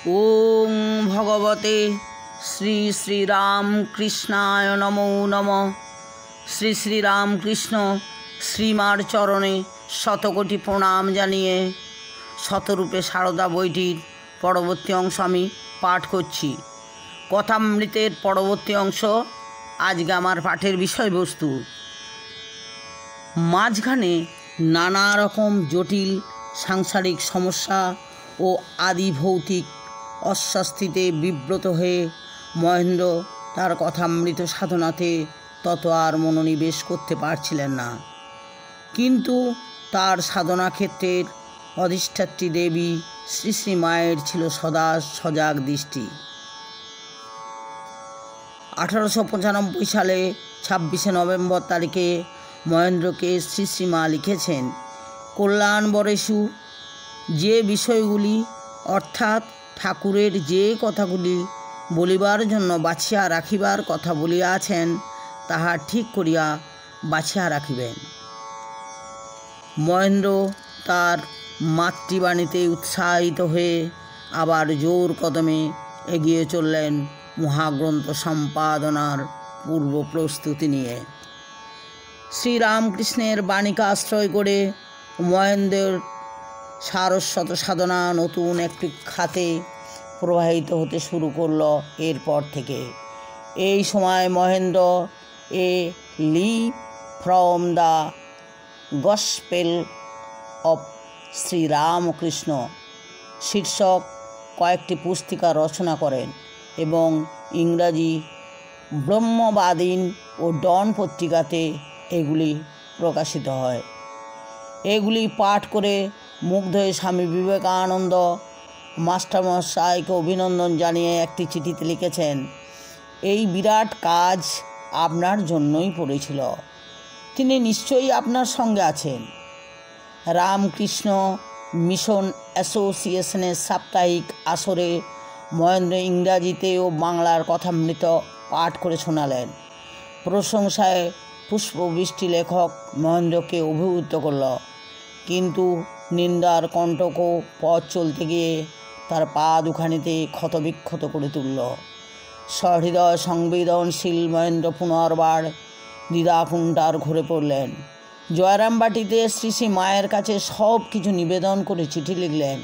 ওং ভগবতে শ্রী শ্রীরামকৃষ্ণায় নমো নমঃ। শ্রী শ্রীরামকৃষ্ণ শ্রীমার চরণে শতকোটি প্রণাম জানিয়ে শতরূপে সারদা বইটির পরবর্তী অংশ আমি পাঠ করছি। কথামৃতের পরবর্তী অংশ আজকে আমার পাঠের বিষয়বস্তু। মাঝখানে নানা রকম জটিল সাংসারিক সমস্যা ও আদি ভৌতিক অস্বস্তিতে বিব্রত হয়ে মহেন্দ্র তার কথামৃত সাধনাতে তত আর মনোনিবেশ করতে পারছিলেন না। কিন্তু তার সাধনা ক্ষেত্রের অধিষ্ঠাত্রী দেবী শ্রী শ্রী মায়ের ছিল সদা সজাগ দৃষ্টি। 1895 সালে 26শে নভেম্বর তারিখে মহেন্দ্রকে শ্রী শ্রী মা লিখেছেন, কল্যাণ বরেষু যে বিষয়গুলি অর্থাৎ ঠাকুরের যে কথাগুলি বলিবার জন্য বাছিয়া রাখিবার কথা বলিয়াছেন তাহা ঠিক করিয়া বাছিয়া রাখিবেন। মহেন্দ্র তার মাতৃবাণীতে উৎসাহিত হয়ে আবার জোর কদমে এগিয়ে চললেন মহাগ্রন্থ সম্পাদনার পূর্ব প্রস্তুতি নিয়ে। শ্রীরামকৃষ্ণের বাণীকে আশ্রয় করে মহেন্দ্রের সারস্বত সাধনা নতুন একটি খাতে প্রবাহিত হতে শুরু করল। এরপর থেকে এই সময় Mahendra a leaf from the gospel of Sri Ramakrishna শীর্ষক কয়েকটি পুস্তিকা রচনা করেন এবং ইংরাজি ব্রহ্মবাদীন ও ডন পত্রিকাতে এগুলি প্রকাশিত হয়। এগুলি পাঠ করে মুগ্ধ হয়ে স্বামী বিবেকানন্দ মাস্টারমশাইকে অভিনন্দন জানিয়ে একটি চিঠিতে লিখেছেন, এই বিরাট কাজ আপনার জন্যই পড়েছিল, তিনি নিশ্চয়ই আপনার সঙ্গে আছেন। রামকৃষ্ণ মিশন অ্যাসোসিয়েশনের সাপ্তাহিক আসরে মহেন্দ্র ইংরাজিতে ও বাংলার কথামৃত পাঠ করে শোনালেন। প্রশংসায় পুষ্পবৃষ্টি লেখক মহেন্দ্রকে অভিভূত করল, কিন্তু নিন্দার কণ্টক পথ চলতে গিয়ে তার পা দুখানিতে ক্ষতবিক্ষত করে তুলল। সহৃদয় সংবেদনশীল মহেন্দ্র পুনর্বার দ্বিধাকুণ্ঠার ঘুরে পড়লেন। জয়রামবাটিতে শ্রী শ্রী মায়ের কাছে সব কিছু নিবেদন করে চিঠি লিখলেন।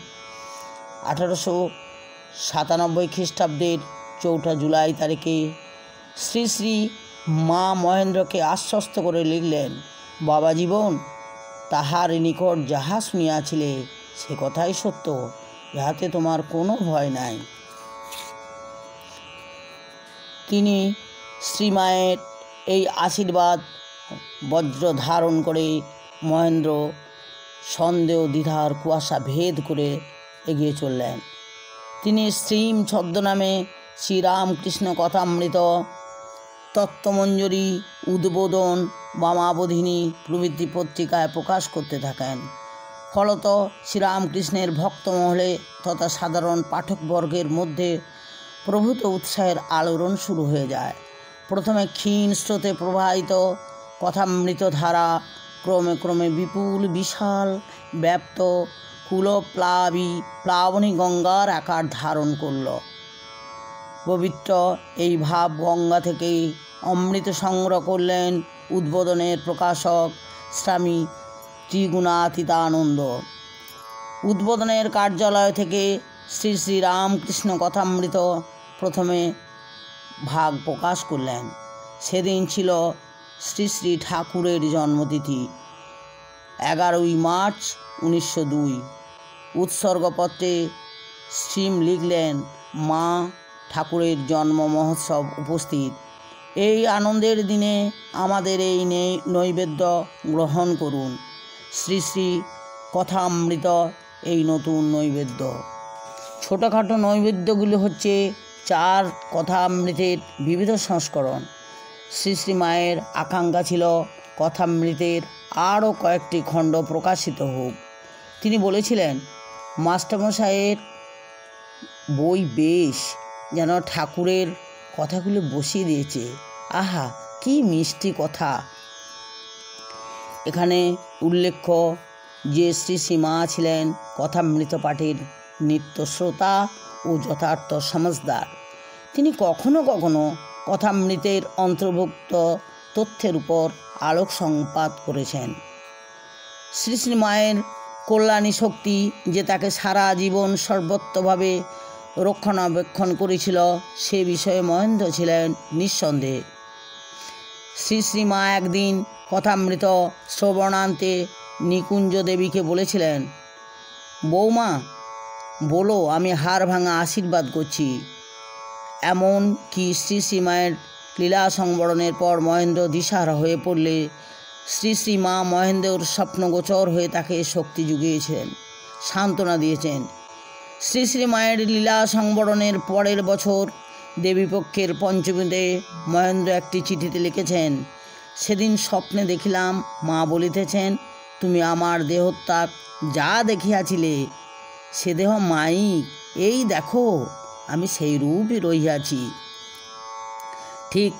1897 খ্রিস্টাব্দের 4 জুলাই তারিখে শ্রী শ্রী মা মহেন্দ্রকে আশ্বস্ত করে লিখলেন, বাবা জীবন, তাহার নিকট যাহা শুনিয়াছিলে সে কথাই সত্য, ইহাতে তোমার কোনো ভয় নাই। তিনি শ্রীমায়ের এই আশীর্বাদ বজ্র ধারণ করে মহেন্দ্র সন্দেহ দ্বিধার কুয়াশা ভেদ করে এগিয়ে চললেন। তিনি শ্রীম ছদ্মনামে শ্রীরামকৃষ্ণ কথামৃত, তত্ত্বমঞ্জরি, উদ্বোধন, বামাবোধিনী প্রভৃতি পত্রিকায় প্রকাশ করতে থাকেন। ফলত শ্রীরামকৃষ্ণের ভক্তমহলে তথা সাধারণ পাঠকবর্গের মধ্যে প্রভূত উৎসাহের আলোড়ন শুরু হয়ে যায়। প্রথমে ক্ষীণ স্রোতে প্রবাহিত কথামৃত ধারা ক্রমে ক্রমে বিপুল বিশাল ব্যাপ্ত প্লাবনী গঙ্গার আকার ধারণ করল। পবিত্র এই ভাব গঙ্গা থেকেই অমৃত সংগ্রহ করলেন উদ্বোধনের প্রকাশক স্বামী ত্রিগুণাতীতানন্দ। উদ্বোধনের কার্যালয় থেকে শ্রী শ্রী রামকৃষ্ণ কথামৃত প্রথমে ভাগ প্রকাশ করলেন। সেদিন ছিল শ্রী শ্রী ঠাকুরের জন্মতিথি 11ই মার্চ 1902। উৎসর্গপত্রে শ্রীম লিখলেন, মা ঠাকুরের জন্ম মহোৎসব উপস্থিত। এই আনন্দের দিনে আমাদের এই নৈবেদ্য গ্রহণ করুন। শ্রী শ্রী কথামৃত এই নতুন নৈবেদ্য। ছোটোখাটো নৈবেদ্যগুলি হচ্ছে 4 কথামৃতের বিবিধ সংস্করণ। শ্রী শ্রী মায়ের আকাঙ্ক্ষা ছিল কথামৃতের আরও কয়েকটি খণ্ড প্রকাশিত হোক। তিনি বলেছিলেন, মাস্টারমশাইয়ের বই বেশ, যেন ঠাকুরের কথাগুলো বসিয়ে দিয়েছে। আহা, কি মিষ্টি কথা। এখানে উল্লেখ্য যে শ্রী শ্রী মা ছিলেন কথামৃত পাঠের নিত্য শ্রোতা ও যথার্থ সমজদার। তিনি কখনো কখনো কথামৃতের অন্তর্ভুক্ত তথ্যের উপর আলোক সংপাত করেছেন। শ্রী শ্রী মায়ের কল্যাণী শক্তি যে তাকে সারা জীবন সর্বত্রভাবে রক্ষণাবেক্ষণ করেছিল সে বিষয়ে মহেন্দ্র ছিলেন নিঃসন্দেহে। শ্রী শ্রী মা একদিন কথামৃত শ্রবণান্তে নিকুঞ্জ দেবীকে বলেছিলেন, বৌমা বলো, আমি হাড় ভাঙা আশীর্বাদ করছি। এমন কি শ্রী শ্রী মায়ের লীলা সংবরণের পর মহেন্দ্র দিশাহারা হয়ে পড়লে শ্রী শ্রী মা মহেন্দ্রর স্বপ্নগোচর হয়ে তাকে শক্তি জুগিয়েছেন, সান্ত্বনা দিয়েছেন। শ্রী শ্রী মায়ের লীলা সংবরণের পরের বছর দেবীপক্ষের পঞ্চমীতে মহেন্দ্র একটি চিঠিতে লিখেছেন, সেদিন স্বপ্নে দেখিলাম মা বলিতেছেন, তুমি আমার দেহত্যাগ যা দেখিয়াছিলে সে দেহ মাই, এই দেখো আমি সেই রূপই রহিয়াছি। ঠিক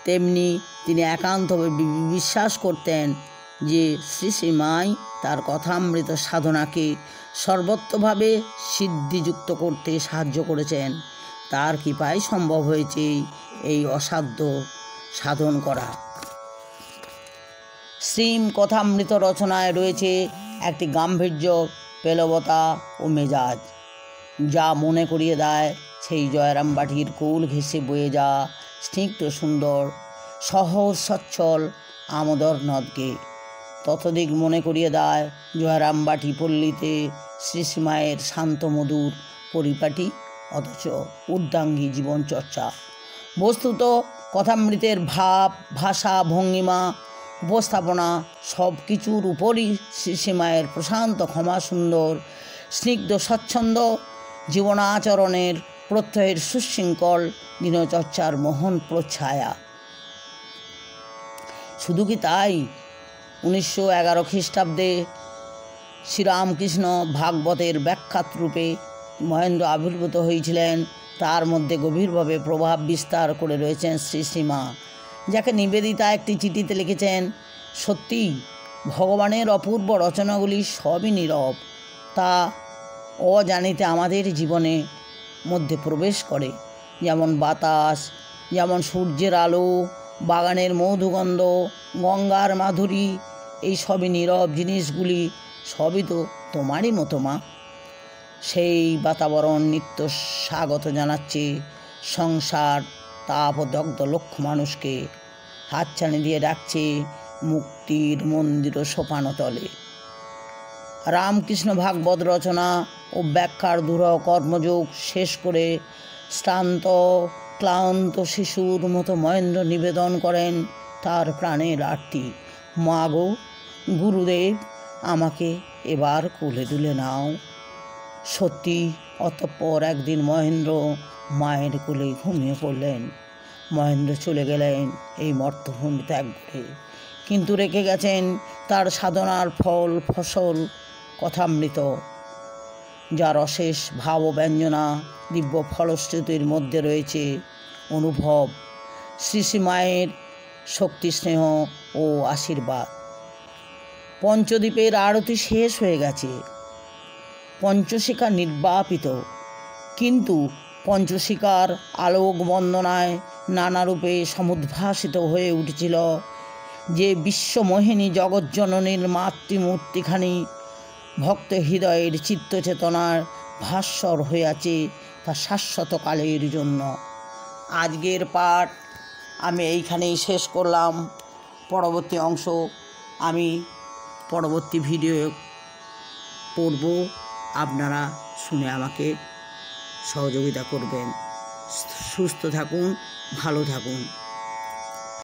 তেমনি তিনি একান্তভাবে বিশ্বাস করতেন যে শ্রী শ্রী মাই তার কথামৃত সাধনাকে সর্বত্রভাবে সিদ্ধিযুক্ত করতে সাহায্য করেছেন। তার কৃপায় সম্ভব হয়েছে এই অসাধ্য সাধন করা। শ্রীম কথামৃত রচনায় রয়েছে একটি গাম্ভীর্য, পেলবতা ও মেজাজ, যা মনে করিয়ে দেয় সেই জয়রামবাটির কুল ঘেঁষে বয়ে যাওয়া স্নিগ্ধ সুন্দর সহজ সচ্ছল আমোদর নদকে। ততদিক মনে করিয়ে দেয় জয়রামবাটি পল্লীতে শ্রী শ্রীমায়ের শান্ত মধুর পরিপাটি অথচ উর্ধ্বাঙ্গী জীবনচর্চা। বস্তুত কথামৃতের ভাব, ভাষা, ভঙ্গিমা, উপস্থাপনা সব কিছুর উপরই শ্রী শ্রীমায়ের প্রশান্ত ক্ষমা সুন্দর স্নিগ্ধ স্বচ্ছন্দ জীবনাচরণের প্রত্যয়ের সুশৃঙ্খল দিনচর্চার মোহন প্রচ্ছায়া। শুধু কি তাই, 1911 খ্রিস্টাব্দে শ্রীরামকৃষ্ণ ভাগবতের ব্যাখ্যাত রূপে মহেন্দ্র আবির্ভূত হয়েছিলেন। তার মধ্যে গভীরভাবে প্রভাব বিস্তার করে রয়েছেন শ্রী শ্রীমা, যাকে নিবেদিতা একটি চিঠিতে লিখেছেন, সত্যি ভগবানের অপূর্ব রচনাগুলি সবই নীরব, তা অজানিতে আমাদের জীবনে মধ্যে প্রবেশ করে। যেমন বাতাস, যেমন সূর্যের আলো, বাগানের মধুগন্ধ, গঙ্গার মাধুরী, এই সবই নীরব জিনিসগুলি সবই তো তোমারই মতো মা। সেই বাতাবরণ নিত্য স্বাগত জানাচ্ছে সংসার তাপদগ্ধ লক্ষ মানুষকে, হাতছানি দিয়ে ডাকছে মুক্তির মন্দির ও সোপানতলে। রামকৃষ্ণ ভাগবত রচনা ও ব্যাখ্যার দুরূহ কর্মযোগ শেষ করে শ্রান্ত ক্লান্ত শিশুর মতো মহেন্দ্র নিবেদন করেন তার প্রাণের আরতি, মা গো গুরুদেব, আমাকে এবার কোলে তুলে নাও। সত্যি অতঃপর একদিন মহেন্দ্র মায়ের কোলে ঘুমিয়ে পড়লেন। মহেন্দ্র চলে গেলেন এই মর্তভূমি ত্যাগ করে, কিন্তু রেখে গেছেন তার সাধনার ফল ফসল কথামৃত, যার অশেষ ভাব ব্যঞ্জনা দিব্য ফলশ্রুতির মধ্যে রয়েছে অনুভব শ্রী শ্রী মায়ের শক্তি, স্নেহ ও আশীর্বাদ। পঞ্চদ্বীপের আরতি শেষ হয়ে গেছে, পঞ্চশিখা নির্বাপিত, কিন্তু পঞ্চশিখার আলোক বন্দনায় নানারূপে সমুদ্ভাসিত হয়ে উঠেছিল যে বিশ্বমোহিনী জগজ্জননীর মাতৃমূর্তিখানি ভক্ত হৃদয়ের চিত্তচেতনার ভাস্বর হয়ে আছে তা শাশ্বতকালের জন্য। আজকের পাঠ আমি এইখানেই শেষ করলাম। পরবর্তী অংশ আমি পরবর্তী ভিডিও পড়ব, আপনারা শুনে আমাকে সহযোগিতা করবেন। সুস্থ থাকুন, ভালো থাকুন।